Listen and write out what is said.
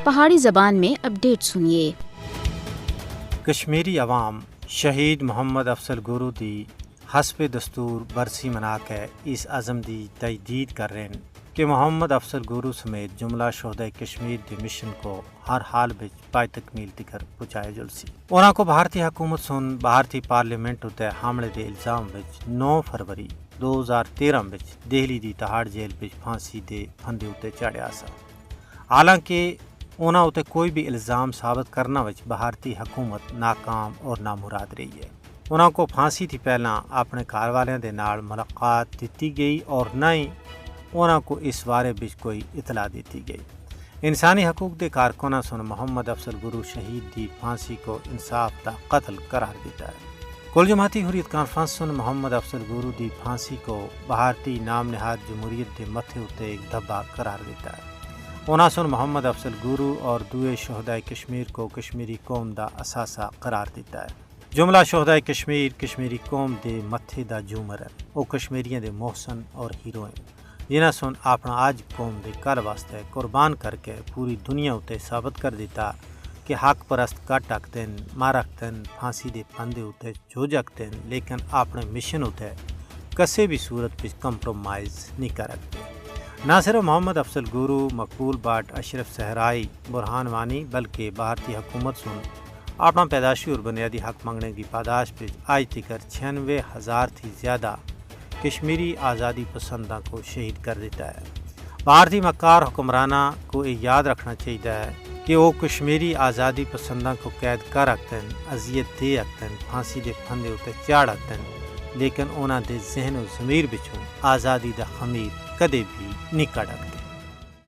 پہاڑی زبان میں اپڈیٹ سنیے۔ کشمیری عوام شہید محمد افضل گورو دی حسب دستور برسی منا کے اس عزم دی تجدید کر رہے ہیں کہ محمد افضل گورو سمیت جملہ شہداء کشمیر دی مشن کو ہر حال بچ پائے تکمیل تکر پہنچایا جلسی۔ انہاں کو بھارتی حکومت سن بھارتی پارلیمنٹ اتے حملے دے الزام وچ 9 فروری 2013 وچ دہلی دی تہاڑ جیل وچ پھانسی دے پھندے اتے چڑھیا سا۔ حالانکہ انہاں اتے کوئی بھی الزام ثابت کرنا وچ بھارتی حکومت ناکام اور نامراد رہی ہے۔ انہاں کو پھانسی تھی پہلا اپنے گھر والوں دے نال ملاقات دیتی گئی اور نہ ہی انہاں کو اس بارے وچ کوئی اطلاع دیتی گئی۔ انسانی حقوق دے کارکناں سن محمد افضل گورو شہید دی پھانسی کو انصاف دا قتل قرار دیتا ہے۔ کل جماعتی حریت کانفرنس سن محمد افضل گورو دی پھانسی کو بھارتی نام نہاد جمہوریت دے متھے اتے ایک دھبا قرار دیتا ہے۔ انہاں سن محمد افضل گورو اور دوئے شہداء کشمیر کو کشمیری قوم دا اثاثہ قرار دیتا ہے۔ جملہ شہداء کشمیر کشمیری قوم دے متھے دا جھومر ہے۔ وہ کشمیریاں دے محسن اور ہیرو ہیں جنہاں سن اپنا آج قوم دے کل واسطے قربان کر کے پوری دنیا اتے ثابت کر دیتا کہ حق پرست کٹ ہکتن مار ہکتن پھانسی دے پھندے اتے جھوج ہکتن لیکن اپنے مشن اتے کسی بھی صورت وچ کمپرومائز نہیں کر سکتے۔ نہ صرف محمد افضل گورو، مقبول بٹ، اشرف صحرائی، برہان وانی بلکہ بھارتی حکومت سن اپنا پیدائشی اور بنیادی حق منگنے کی پاداش پہ آج تک 96,000 تھی زیادہ کشمیری آزادی پسنداں کو شہید کر دیتا ہے۔ بھارتی مکار حکمرانہ کو یہ یاد رکھنا چاہیے کہ وہ کشمیری آزادی پسنداں کو قید کر رکھتن، اذیت دے رکھتن، پھانسی دے پھندے اتے چاڑھ رکھتن، لیکن انہاں دے ذہن و ضمیر بچوں آزادی دا خمیر کدے بھی نہیں کٹ سکتے۔